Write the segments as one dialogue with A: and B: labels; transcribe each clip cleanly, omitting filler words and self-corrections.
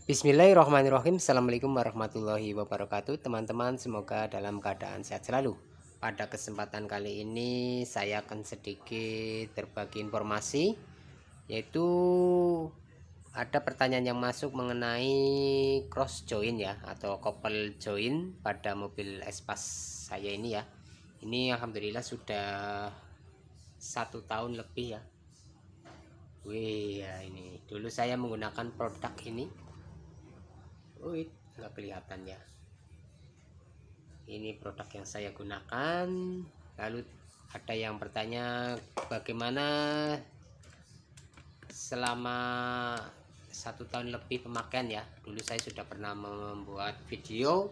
A: Bismillahirrahmanirrahim. Assalamualaikum warahmatullahi wabarakatuh. Teman-teman, semoga dalam keadaan sehat selalu. Pada kesempatan kali ini saya akan sedikit berbagi informasi, yaitu ada pertanyaan yang masuk mengenai cross join ya, atau couple join pada mobil Espas saya ini ya. Ini alhamdulillah sudah 1 tahun lebih ya. Wih ya, ini dulu saya menggunakan produk ini. Wih, nggak kelihatan ya. Ini produk yang saya gunakan. Lalu ada yang bertanya bagaimana selama 1 tahun lebih pemakaian ya. Dulu saya sudah pernah membuat video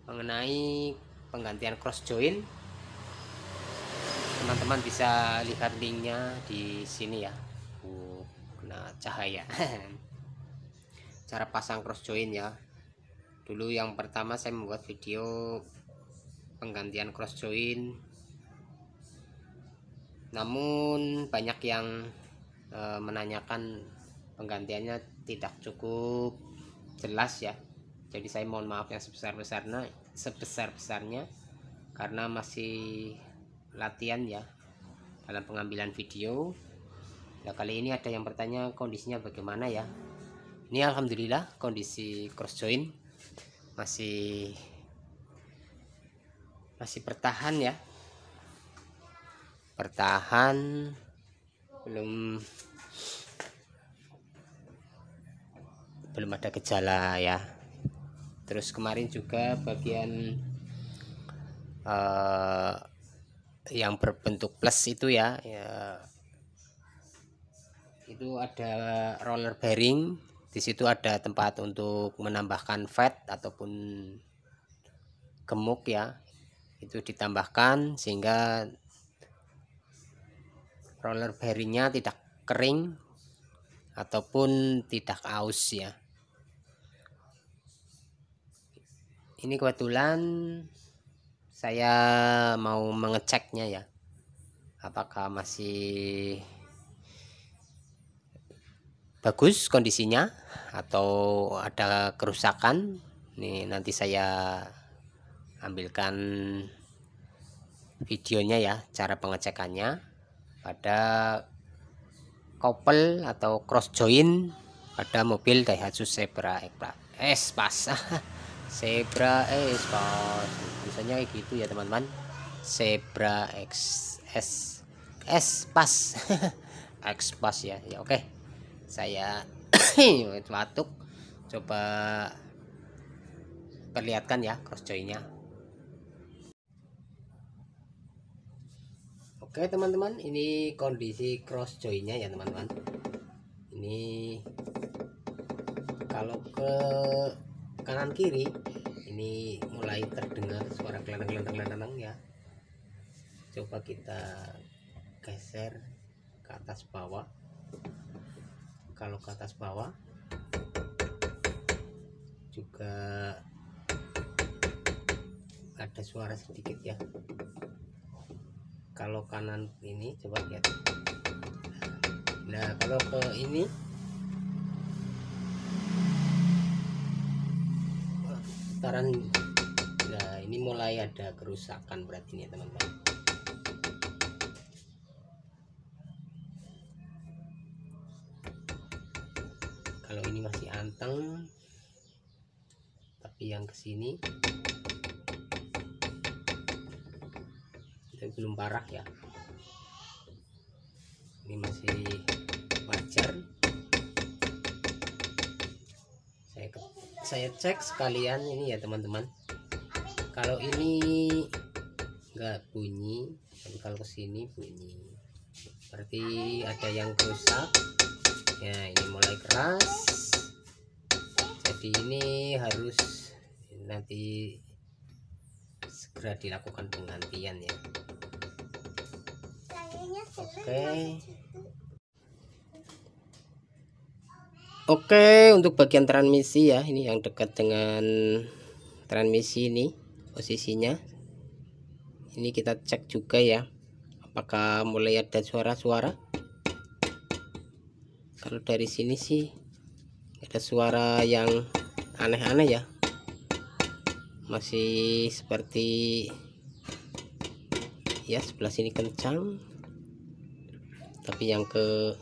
A: mengenai penggantian cross join. Teman-teman bisa lihat linknya di sini ya. Kena cahaya. Cara pasang cross join ya. Dulu yang pertama saya membuat video penggantian cross join, namun banyak yang menanyakan penggantiannya tidak cukup jelas ya. Jadi saya mohon maaf yang sebesar-besarnya karena masih latihan ya dalam pengambilan video. Nah, kali ini ada yang bertanya kondisinya bagaimana ya. Ini alhamdulillah kondisi cross join masih bertahan ya, belum ada gejala ya. Terus kemarin juga bagian yang berbentuk plus itu ya, itu ada roller bearing. Di situ ada tempat untuk menambahkan fat ataupun gemuk ya, itu ditambahkan sehingga roller bearingnya tidak kering ataupun tidak aus ya. Ini kebetulan saya mau mengeceknya ya, apakah masih bagus kondisinya atau ada kerusakan. Nih nanti saya ambilkan videonya ya, cara pengecekannya pada couple atau cross join pada mobil Daihatsu Zebra Espas. Zebra Espas misalnya kayak gitu ya teman-teman. Zebra Espas Espas ya. Ya oke. Saya batuk, coba perlihatkan ya cross joinnya. Oke teman-teman, ini kondisi cross joinnya ya teman-teman. Ini kalau ke kanan kiri ini mulai terdengar suara kelenteng ya. Coba kita geser ke atas bawah. Kalau ke atas bawah juga ada suara sedikit ya. Kalau kanan ini coba lihat. Nah kalau ke ini putaran, nah ini mulai ada kerusakan berarti nih teman-teman. Kalau ini masih anteng, tapi yang kesini itu belum parah ya. Ini masih wajar. Saya cek sekalian ini ya teman-teman. Kalau ini enggak bunyi, tapi kalau kesini bunyi, berarti ada yang rusak ya. Ini mulai keras, jadi ini harus nanti segera dilakukan penggantian ya. Oke, untuk bagian transmisi ya, ini yang dekat dengan transmisi ini posisinya. Ini kita cek juga ya, apakah mulai ada suara-suara. Kalau dari sini sih Ada suara yang aneh-aneh ya, masih seperti ya, sebelah sini kencang, tapi yang ke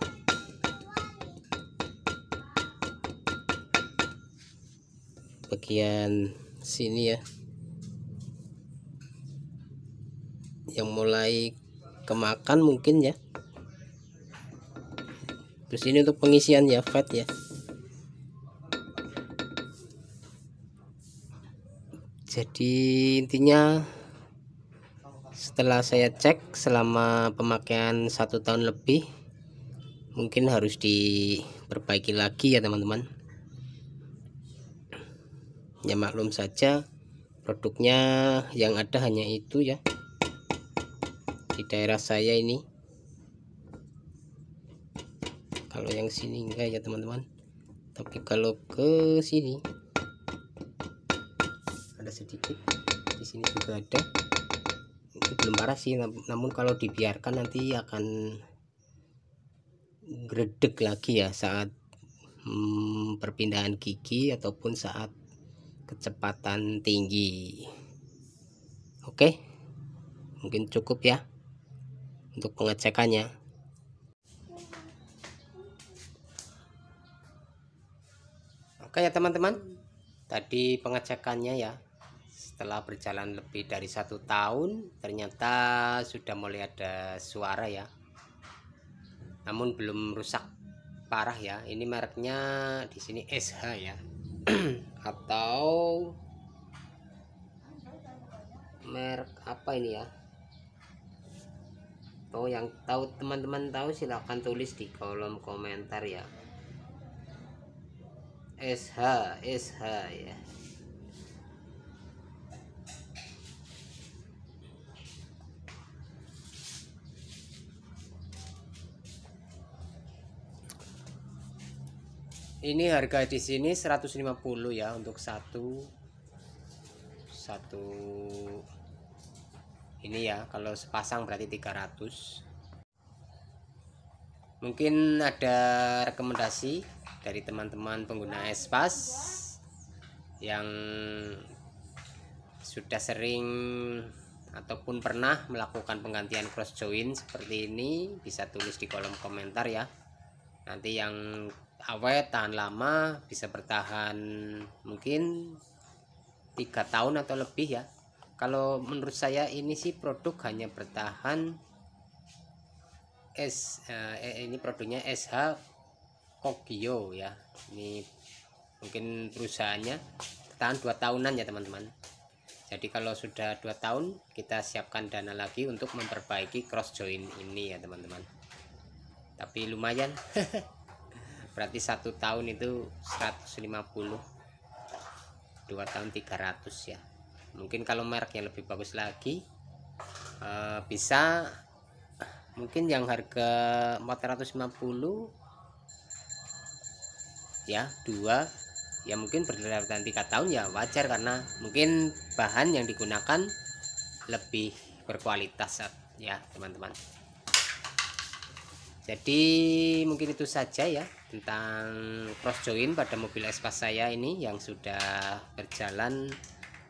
A: bagian sini ya, yang mulai kemakan mungkin ya. Terus ini untuk pengisian ya, fat ya. Jadi intinya setelah saya cek selama pemakaian 1 tahun lebih, mungkin harus diperbaiki lagi ya teman-teman. Ya maklum saja, produknya yang ada hanya itu ya di daerah saya ini. Kalau yang sini enggak ya teman-teman, tapi kalau ke sini ada sedikit, di sini juga ada. Ini belum parah sih, namun kalau dibiarkan nanti akan gredeg lagi ya saat perpindahan gigi ataupun saat kecepatan tinggi. Oke, mungkin cukup ya untuk pengecekannya. Oke ya teman-teman, tadi pengecekannya ya. Setelah berjalan lebih dari 1 tahun, ternyata sudah mulai ada suara ya, namun belum rusak parah ya. Ini mereknya di sini SH ya atau merek apa ini ya. Oh, yang tahu, teman-teman tahu silahkan tulis di kolom komentar ya. SH ya. Ini harga di sini 150 ya untuk satu ini ya. Kalau sepasang berarti 300. Mungkin ada rekomendasi dari teman-teman pengguna Espas yang sudah sering ataupun pernah melakukan penggantian cross join seperti ini, bisa tulis di kolom komentar ya. Nanti yang awet tahan lama, bisa bertahan mungkin 3 tahun atau lebih ya. Kalau menurut saya ini sih produk hanya bertahan ini produknya SH Kogyo ya. Ini mungkin perusahaannya bertahan 2 tahunan ya teman-teman. Jadi kalau sudah 2 tahun, kita siapkan dana lagi untuk memperbaiki cross join ini ya teman-teman. Tapi lumayan berarti 1 tahun itu 150, 2 tahun 300 ya. Mungkin kalau merek yang lebih bagus lagi bisa mungkin yang harga 450 ya, 2 ya, mungkin bertahan 3 tahun ya wajar, karena mungkin bahan yang digunakan lebih berkualitas ya teman-teman. Jadi mungkin itu saja ya tentang cross join pada mobil Espas saya ini yang sudah berjalan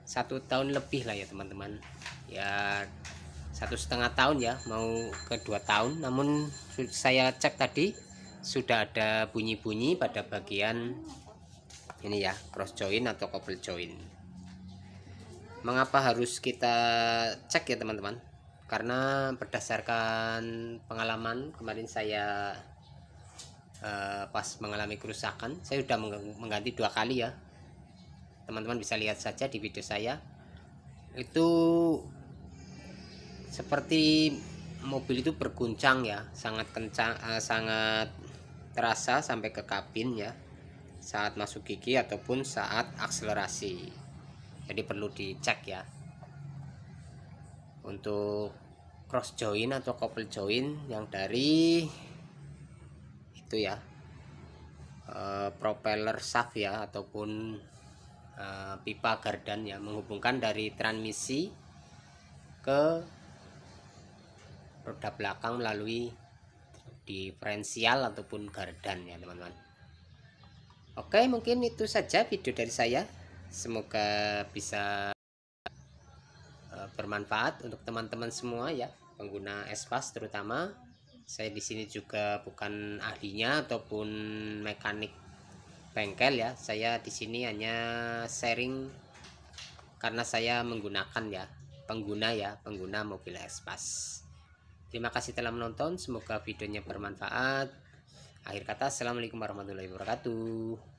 A: 1 tahun lebih lah ya teman-teman ya, 1,5 tahun ya, mau ke 2 tahun. Namun saya cek tadi sudah ada bunyi-bunyi pada bagian ini ya, cross join atau couple join. Mengapa harus kita cek ya teman-teman? Karena berdasarkan pengalaman kemarin saya pas mengalami kerusakan, saya sudah mengganti 2 kali ya. Teman-teman bisa lihat saja di video saya. Itu seperti mobil itu berguncang ya, sangat kencang, sangat terasa sampai ke kabin ya, saat masuk gigi ataupun saat akselerasi. Jadi perlu dicek ya. Untuk cross join atau couple join yang dari itu ya, propeller shaft ya, ataupun pipa gardan ya, menghubungkan dari transmisi ke roda belakang melalui diferensial ataupun gardan ya teman-teman. Oke, mungkin itu saja video dari saya. Semoga bisa bermanfaat untuk teman-teman semua ya, pengguna Espas terutama. Saya di sini juga bukan ahlinya ataupun mekanik bengkel ya. Saya di sini hanya sharing karena saya menggunakan ya, pengguna mobil Espas. Terima kasih telah menonton, semoga videonya bermanfaat. Akhir kata, assalamualaikum warahmatullahi wabarakatuh.